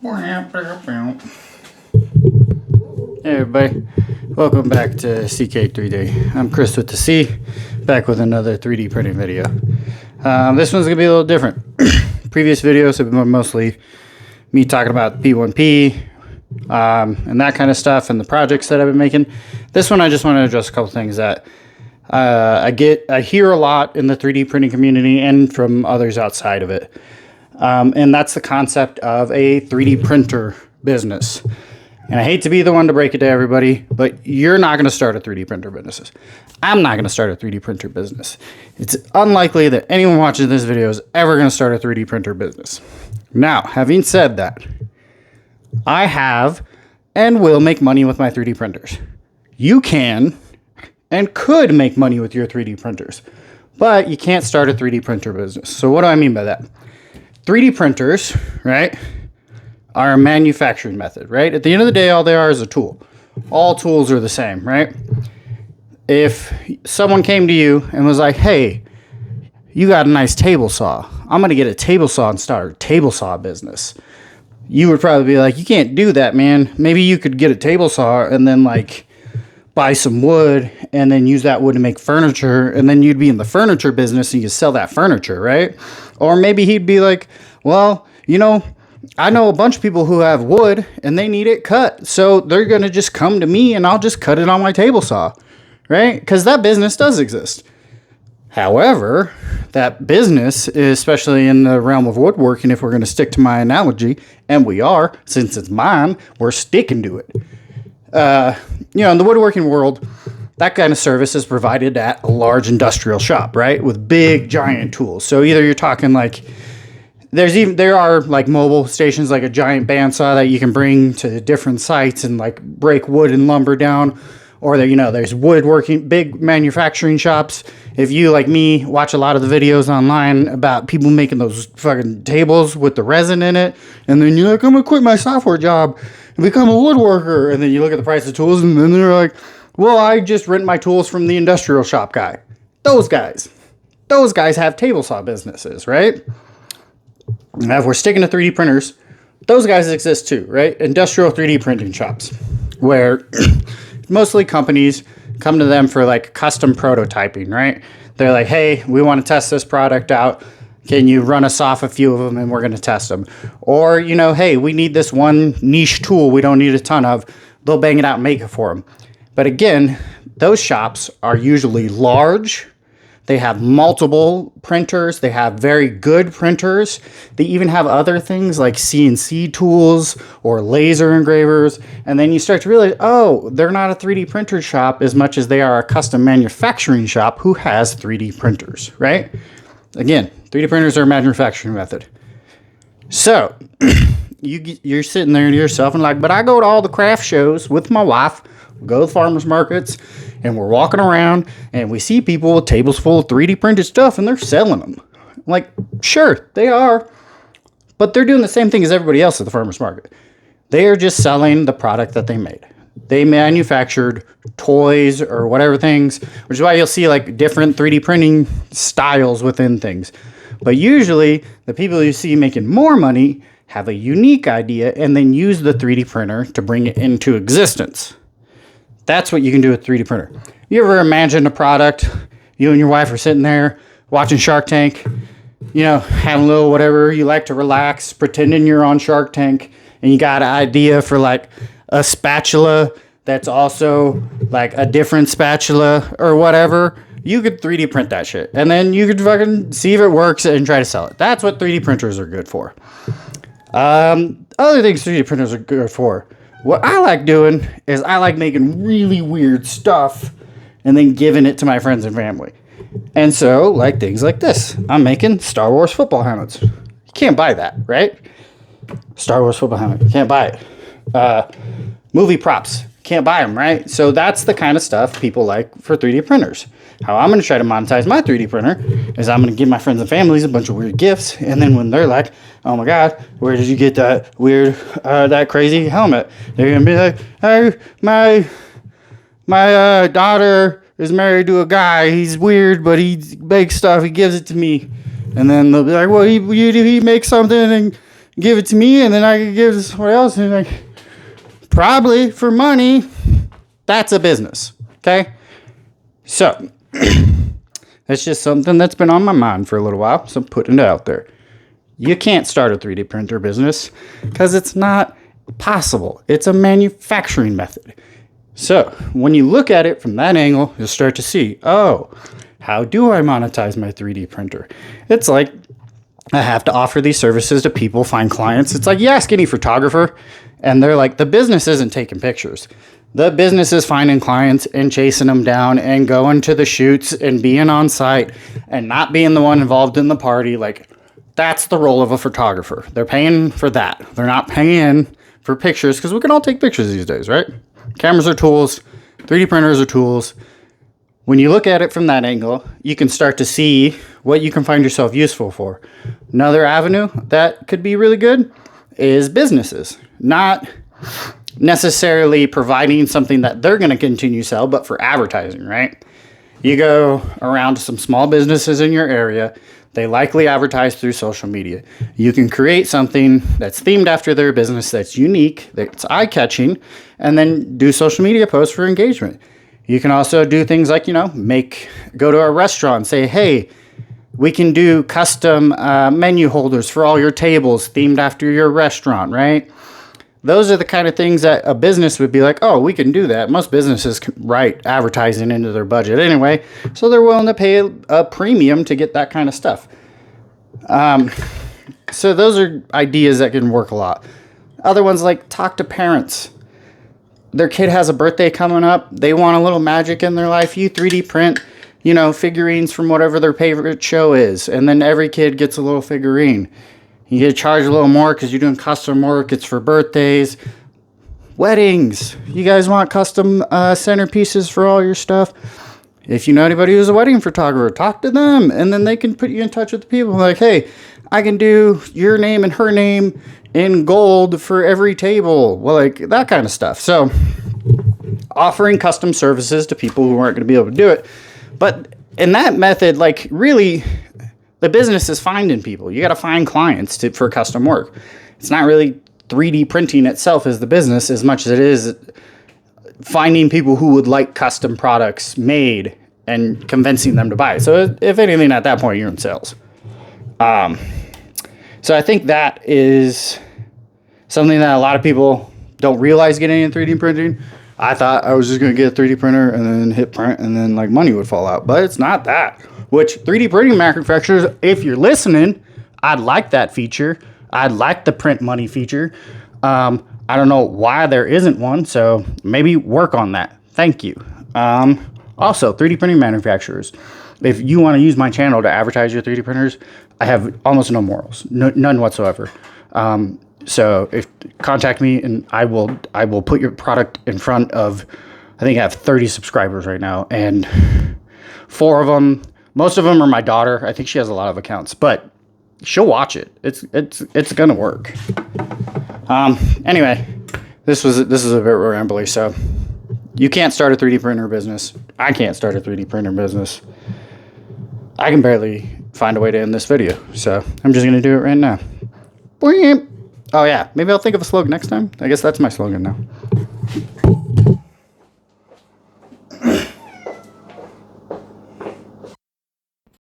Hey everybody, welcome back to CK3D. I'm Chris with the C, back with another 3D printing video. This one's going to be a little different. Previous videos have been mostly me talking about P1P and that kind of stuff and the projects that I've been making. This one I just want to address a couple things that I hear a lot in the 3D printing community and from others outside of it. And that's the concept of a 3D printer business. And I hate to be the one to break it to everybody, but you're not going to start a 3D printer business. I'm not going to start a 3D printer business. It's unlikely that anyone watching this video is ever going to start a 3D printer business. Now, having said that, I have and will make money with my 3D printers. You can and could make money with your 3D printers, but you can't start a 3D printer business. So what do I mean by that? 3D printers, right, are a manufacturing method, right? At the end of the day, all they are is a tool. All tools are the same, right? If someone came to you and was like, hey, you got a nice table saw. I'm going to get a table saw and start a table saw business. You would probably be like, you can't do that, man. Maybe you could get a table saw and then like buy some wood and then use that wood to make furniture, and then you'd be in the furniture business and you sell that furniture, right? Or maybe he'd be like, well, you know, I know a bunch of people who have wood and they need it cut, so they're going to just come to me and I'll just cut it on my table saw, right? Because that business does exist. However, that business, especially in the realm of woodworking, if we're going to stick to my analogy, and we are, since it's mine, we're sticking to it. In the woodworking world, that kind of service is provided at a large industrial shop, right? With big, giant tools. So either you're talking like, there are like mobile stations, like a giant bandsaw that you can bring to different sites and like break wood and lumber down. Or there's woodworking, big manufacturing shops. If you, like me, watch a lot of the videos online about people making those fucking tables with the resin in it, and then you're like, I'm gonna quit my software job and become a woodworker, and then you look at the price of tools, and then they're like, well, I just rent my tools from the industrial shop guy. Those guys have table saw businesses, right? Now, if we're sticking to 3D printers, those guys exist too, right? Industrial 3D printing shops, where mostly companies come to them for like custom prototyping, right? They're like, hey, we want to test this product out. Can you run us off a few of them and we're going to test them? Or, hey, we need this one niche tool we don't need a ton of. They'll bang it out and make it for them. But again, those shops are usually large. They have multiple printers. They have very good printers. They even have other things like CNC tools or laser engravers. And then you start to realize, oh, they're not a 3D printer shop as much as they are a custom manufacturing shop who has 3D printers, right? Again, 3D printers are a manufacturing method. So you're sitting there to yourself and like, but I go to all the craft shows with my wife, go to farmers markets, and we're walking around and we see people with tables full of 3D printed stuff and they're selling them. Like, sure, they are, but they're doing the same thing as everybody else at the farmers market. They are just selling the product that they made. They manufactured toys or whatever things, which is why you'll see like different 3D printing styles within things. But usually the people you see making more money have a unique idea and then use the 3D printer to bring it into existence. That's what you can do with a 3D printer. You ever imagine a product, you and your wife are sitting there watching Shark Tank, having a little whatever, you like to relax, pretending you're on Shark Tank, and you got an idea for like a spatula that's also like a different spatula or whatever. You could 3D print that shit. And then you could fucking see if it works and try to sell it. That's what 3D printers are good for. Other things 3D printers are good for. What I like doing is I like making really weird stuff and then giving it to my friends and family. And so, like things like this. I'm making Star Wars football helmets. You can't buy that, right? Star Wars football helmet. You can't buy it. Movie props. Can't buy them, right? So that's the kind of stuff people like for 3D printers. How I'm going to try to monetize my 3D printer is I'm going to give my friends and families a bunch of weird gifts, and then when they're like, oh my god, where did you get that weird, that crazy helmet? They're going to be like, hey, my daughter is married to a guy. He's weird, but he makes stuff. He gives it to me. And then they'll be like, well, he makes something and give it to me, and then I can give it to someone else, and like, probably for money. That's a business, okay? So, that's just something that's been on my mind for a little while, so I'm putting it out there. You can't start a 3D printer business because it's not possible. It's a manufacturing method. So, when you look at it from that angle, you'll start to see, oh, how do I monetize my 3D printer? It's like I have to offer these services to people, find clients. It's like you ask any photographer, and they're like, the business isn't taking pictures. The business is finding clients and chasing them down and going to the shoots and being on site and not being the one involved in the party. Like, that's the role of a photographer. They're paying for that. They're not paying for pictures because we can all take pictures these days, right? Cameras are tools. 3D printers are tools. When you look at it from that angle, you can start to see what you can find yourself useful for. Another avenue that could be really good is businesses. Not necessarily providing something that they're going to continue to sell, but for advertising, right? You go around to some small businesses in your area. They likely advertise through social media. You can create something that's themed after their business, that's unique, that's eye-catching, and then do social media posts for engagement. You can also do things like, go to a restaurant and say, hey, we can do custom menu holders for all your tables themed after your restaurant, right? Those are the kind of things that a business would be like, oh, we can do that. Most businesses write advertising into their budget anyway, so they're willing to pay a premium to get that kind of stuff. So those are ideas that can work a lot. Other ones like talk to parents. Their kid has a birthday coming up. They want a little magic in their life. You 3D print, figurines from whatever their favorite show is, and then every kid gets a little figurine. You get charged a little more because you're doing custom work. It's for birthdays, weddings. You guys want custom centerpieces for all your stuff? If you know anybody who's a wedding photographer, talk to them, and then they can put you in touch with the people. Like, hey, I can do your name and her name in gold for every table. Well, like that kind of stuff. So, offering custom services to people who aren't going to be able to do it. But in that method, like really, the business is finding people. You got to find clients for custom work. It's not really 3D printing itself as the business as much as it is finding people who would like custom products made and convincing them to buy it. So if anything, at that point, you're in sales. So I think that is something that a lot of people don't realize getting into 3D printing. I thought I was just going to get a 3D printer and then hit print and then like money would fall out. But it's not that. Which 3D printing manufacturers, if you're listening, I'd like that feature. I'd like the print money feature. I don't know why there isn't one, so maybe work on that. Thank you. Also, 3D printing manufacturers, if you want to use my channel to advertise your 3D printers, I have almost no morals, none whatsoever. So if contact me and I will put your product in front of, I think I have 30 subscribers right now, and 4 of them, most of them are my daughter. I think she has a lot of accounts, but she'll watch it. It's gonna work. Anyway, this is a bit rambly. So you can't start a 3D printer business. I can't start a 3D printer business. I can barely find a way to end this video, so I'm just gonna do it right now. Oh yeah, maybe I'll think of a slogan next time. I guess that's my slogan now.